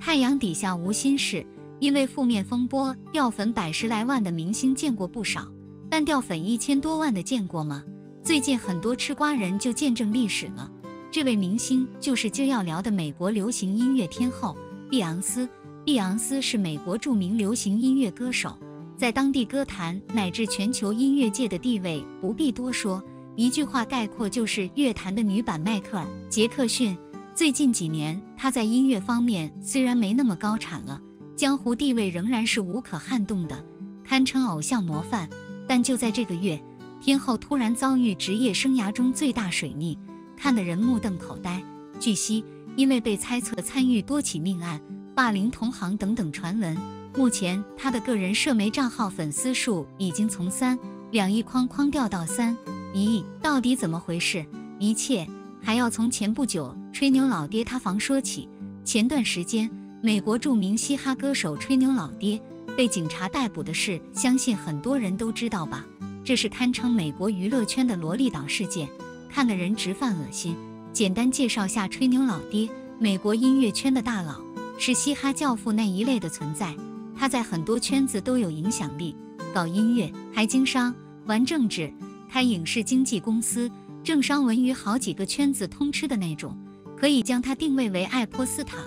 太阳底下无新事，因为负面风波，掉粉110来万的明星见过不少，但掉粉1000多万的见过吗？最近很多吃瓜人就见证历史了。这位明星就是今要聊的美国流行音乐天后碧昂斯。碧昂斯是美国著名流行音乐歌手，在当地歌坛乃至全球音乐界的地位不必多说，一句话概括就是乐坛的女版迈克尔·杰克逊。最近几年，她在音乐方面虽然没那么高产了，江湖地位仍然是无可撼动的，堪称偶像模范。但就在这个月，天后突然遭遇职业生涯中最大水逆，看得人目瞪口呆。据悉，因为被猜测参与多起命案、霸凌同行等等传闻，目前她的个人社媒账号粉丝数已经从3.2亿掉到3.1亿，到底怎么回事？一切还要从前不久吹牛老爹塌房说起。前段时间，美国著名嘻哈歌手吹牛老爹被警察逮捕的事，相信很多人都知道吧？这是堪称美国娱乐圈的萝莉岛事件，看得人直犯恶心。简单介绍下吹牛老爹，美国音乐圈的大佬，是嘻哈教父那一类的存在。他在很多圈子都有影响力，搞音乐，还经商，玩政治，开影视经纪公司，政商文娱好几个圈子通吃的那种。可以将他定位为爱泼斯坦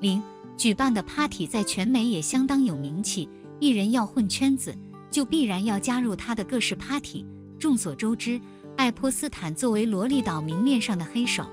2.0，举办的 party 在全美也相当有名气。艺人要混圈子，就必然要加入他的各式 party。众所周知，爱泼斯坦作为萝莉岛明面上的黑手，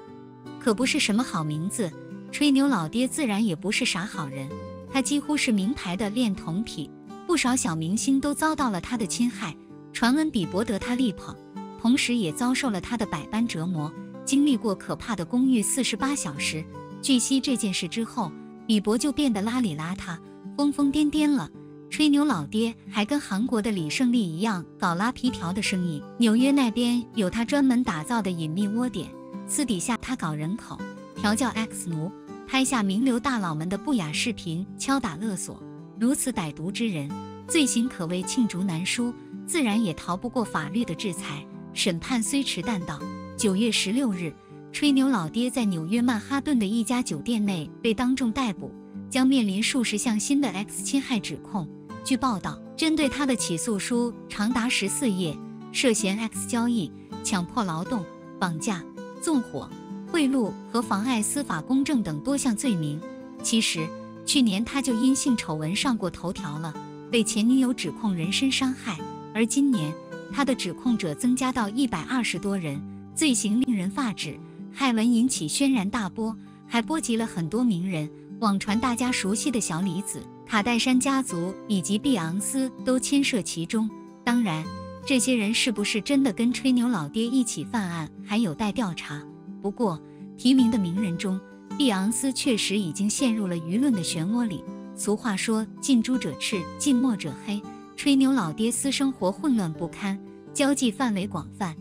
可不是什么好名字。吹牛老爹自然也不是啥好人，他几乎是名牌的恋童癖，不少小明星都遭到了他的侵害，传闻比伯得他力捧，同时也遭受了他的百般折磨，经历过可怕的公寓48小时。据悉这件事之后，比伯就变得邋里邋遢、疯疯癫癫了。吹牛老爹还跟韩国的李胜利一样搞拉皮条的生意，纽约那边有他专门打造的隐秘窝点，私底下他搞人口，调教 X 奴，拍下名流大佬们的不雅视频，敲打勒索。如此歹毒之人，罪行可谓罄竹难书，自然也逃不过法律的制裁。审判虽迟但到。9月16日，吹牛老爹在纽约曼哈顿的一家酒店内被当众逮捕，将面临数十项新的 X 侵害指控。据报道，针对他的起诉书长达14页，涉嫌 X 交易、强迫劳动、绑架、纵火、贿赂和妨碍司法公正等多项罪名。其实，去年他就因性丑闻上过头条了，被前女友指控人身伤害，而今年他的指控者增加到120多人，罪行令人发指，骇闻引起轩然大波，还波及了很多名人。网传大家熟悉的小李子、卡戴珊家族以及碧昂斯都牵涉其中。当然，这些人是不是真的跟吹牛老爹一起犯案，还有待调查。不过，提名的名人中，碧昂斯确实已经陷入了舆论的漩涡里。俗话说，近朱者赤，近墨者黑。吹牛老爹私生活混乱不堪，交际范围广泛，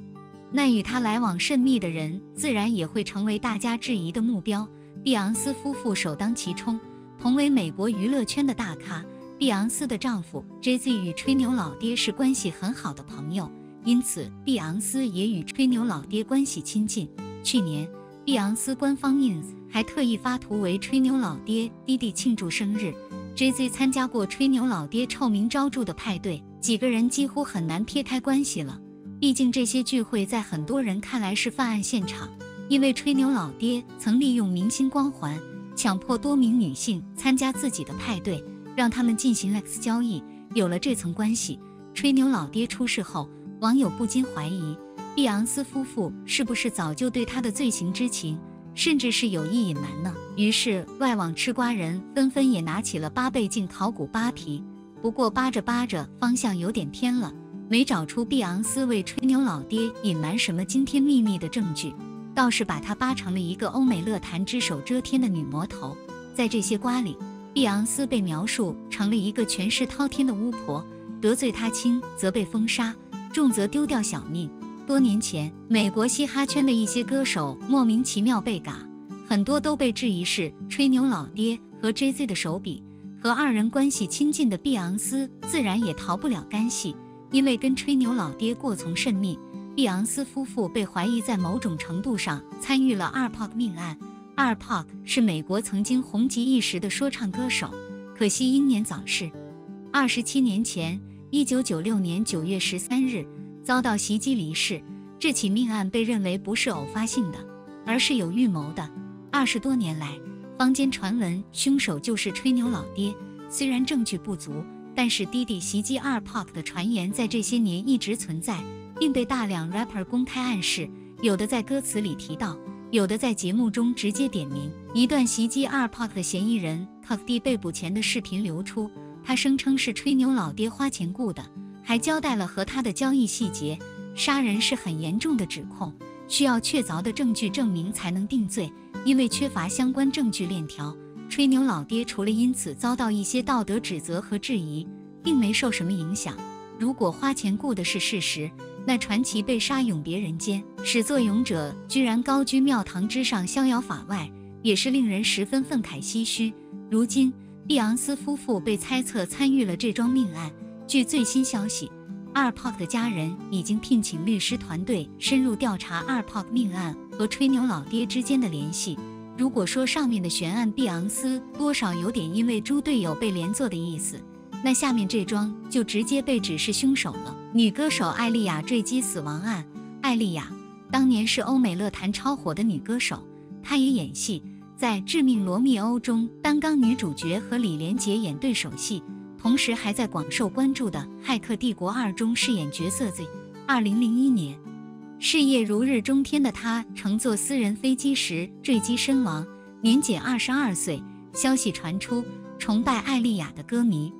那与他来往甚密的人，自然也会成为大家质疑的目标。碧昂斯夫妇首当其冲，同为美国娱乐圈的大咖。碧昂斯的丈夫 Jay-Z 与吹牛老爹是关系很好的朋友，因此碧昂斯也与吹牛老爹关系亲近。去年，碧昂斯官方 ins 还特意发图为吹牛老爹弟弟庆祝生日。Jay-Z 参加过吹牛老爹臭名昭著的派对，几个人几乎很难撇开关系了。毕竟这些聚会在很多人看来是犯案现场，因为吹牛老爹曾利用明星光环，强迫多名女性参加自己的派对，让他们进行 X 交易。有了这层关系，吹牛老爹出事后，网友不禁怀疑，碧昂斯夫妇是不是早就对他的罪行知情，甚至是有意隐瞒呢？于是外网吃瓜人纷纷也拿起了八倍镜考古扒皮。不过扒着扒着方向有点偏了，没找出碧昂斯为吹牛老爹隐瞒什么惊天秘密的证据，倒是把他扒成了一个欧美乐坛只手遮天的女魔头。在这些瓜里，碧昂斯被描述成了一个权势滔天的巫婆，得罪她轻则被封杀，重则丢掉小命。多年前，美国嘻哈圈的一些歌手莫名其妙被嘎，很多都被质疑是吹牛老爹和 Jay-Z 的手笔。和二人关系亲近的碧昂斯自然也逃不了干系，因为跟吹牛老爹过从甚密，碧昂斯夫妇被怀疑在某种程度上参与了2POC 命案。2Pac 是美国曾经红极一时的说唱歌手，可惜英年早逝。27年前，1996年9月13日，遭到袭击离世。这起命案被认为不是偶发性的，而是有预谋的。20多年来，坊间传闻凶手就是吹牛老爹，虽然证据不足，但是弟弟袭击2Pac的传言在这些年一直存在，并被大量 rapper 公开暗示，有的在歌词里提到，有的在节目中直接点名。一段袭击2Pac的嫌疑人 Puff D 被捕前的视频流出，他声称是吹牛老爹花钱雇的，还交代了和他的交易细节。杀人是很严重的指控，需要确凿的证据证明才能定罪，因为缺乏相关证据链条。吹牛老爹除了因此遭到一些道德指责和质疑，并没受什么影响。如果花钱雇的是事实，那传奇被杀永别人间，始作俑者居然高居庙堂之上，逍遥法外，也是令人十分愤慨唏嘘。如今，碧昂斯夫妇被猜测参与了这桩命案。据最新消息，2Pac的家人已经聘请律师团队深入调查2Pac命案和吹牛老爹之间的联系。如果说上面的悬案碧昂斯多少有点因为猪队友被连坐的意思，那下面这桩就直接被指是凶手了。女歌手艾丽亚坠机死亡案。艾丽亚当年是欧美乐坛超火的女歌手，她也演戏，在《致命罗密欧》中担纲女主角，和李连杰演对手戏，同时还在广受关注的《骇客帝国2》中饰演角色 Z。2001年，事业如日中天的她乘坐私人飞机时坠机身亡，年仅22岁。消息传出，崇拜艾丽亚的歌迷、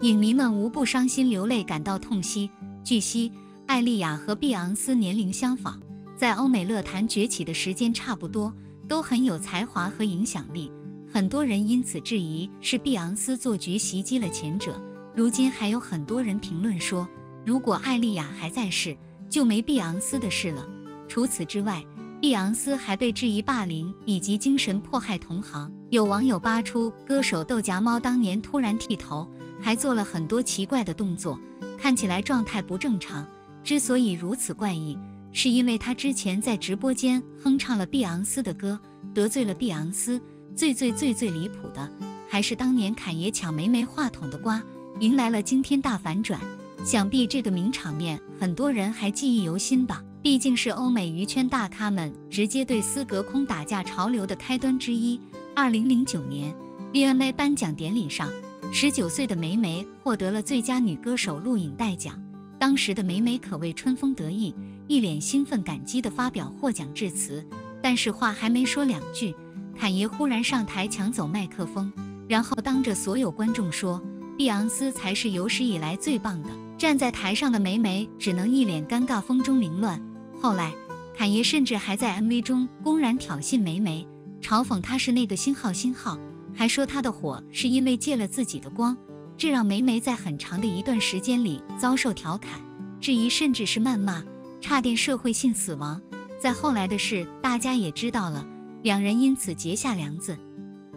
影迷们无不伤心流泪，感到痛惜。据悉，艾丽亚和碧昂斯年龄相仿，在欧美乐坛崛起的时间差不多，都很有才华和影响力。很多人因此质疑是碧昂斯做局袭击了前者。如今还有很多人评论说，如果艾丽亚还在世，就没碧昂斯的事了。除此之外，碧昂斯还被质疑霸凌以及精神迫害同行。有网友扒出歌手豆荚猫当年突然剃头，还做了很多奇怪的动作，看起来状态不正常。之所以如此怪异，是因为他之前在直播间哼唱了碧昂斯的歌，得罪了碧昂斯。最离谱的，还是当年侃爷抢梅梅话筒的瓜，迎来了惊天大反转。想必这个名场面很多人还记忆犹新吧，毕竟是欧美娱圈大咖们直接对斯隔空打架潮流的开端之一。2009年 VMA 颁奖典礼上，19岁的梅梅获得了最佳女歌手录影带奖。当时的梅梅可谓春风得意，一脸兴奋感激地发表获奖致辞，但是话还没说两句，侃爷忽然上台抢走麦克风，然后当着所有观众说碧昂斯才是有史以来最棒的。站在台上的梅梅只能一脸尴尬，风中凌乱。后来侃爷甚至还在 MV 中公然挑衅梅梅，嘲讽她是那个星号，还说她的火是因为借了自己的光，这让梅梅在很长的一段时间里遭受调侃、质疑，甚至是谩骂，差点社会性死亡。在后来的事大家也知道了，两人因此结下梁子，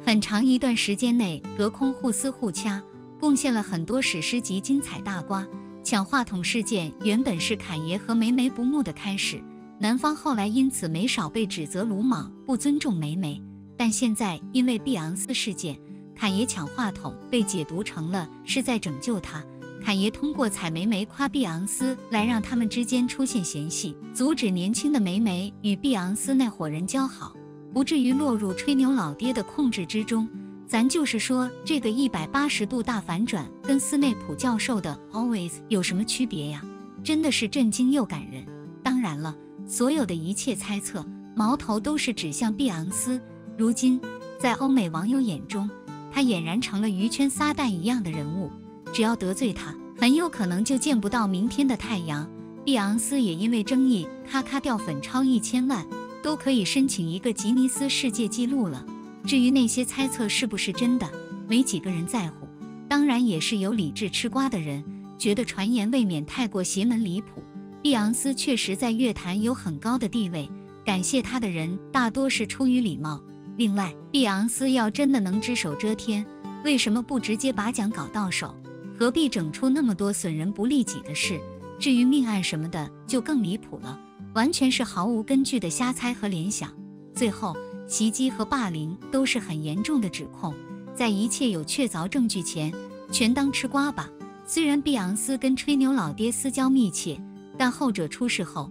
很长一段时间内隔空互撕互掐，贡献了很多史诗级精彩大瓜。抢话筒事件原本是侃爷和梅梅不睦的开始，男方后来因此没少被指责鲁莽不尊重梅梅，但现在因为碧昂斯事件，侃爷抢话筒被解读成了是在拯救他。侃爷通过踩梅梅夸碧昂斯来让他们之间出现嫌隙，阻止年轻的梅梅与碧昂斯那伙人交好，不至于落入吹牛老爹的控制之中。咱就是说，这个180度大反转跟斯内普教授的 Always 有什么区别呀？真的是震惊又感人。当然了，所有的一切猜测矛头都是指向碧昂斯。如今在欧美网友眼中，他俨然成了娱圈撒旦一样的人物，只要得罪他，很有可能就见不到明天的太阳。碧昂斯也因为争议咔咔掉粉超1000万，都可以申请一个吉尼斯世界纪录了。至于那些猜测是不是真的，没几个人在乎。当然也是有理智吃瓜的人觉得传言未免太过邪门离谱。碧昂斯确实在乐坛有很高的地位，感谢他的人大多是出于礼貌。另外，碧昂斯要真的能只手遮天，为什么不直接把奖搞到手？何必整出那么多损人不利己的事？至于命案什么的就更离谱了，完全是毫无根据的瞎猜和联想。最后袭击和霸凌都是很严重的指控，在一切有确凿证据前，全当吃瓜吧。虽然碧昂斯跟吹牛老爹私交密切，但后者出事后，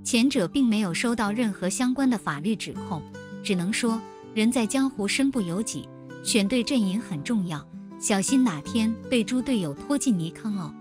前者并没有收到任何相关的法律指控。只能说，人在江湖身不由己，选对阵营很重要，小心哪天被猪队友拖进泥坑哦。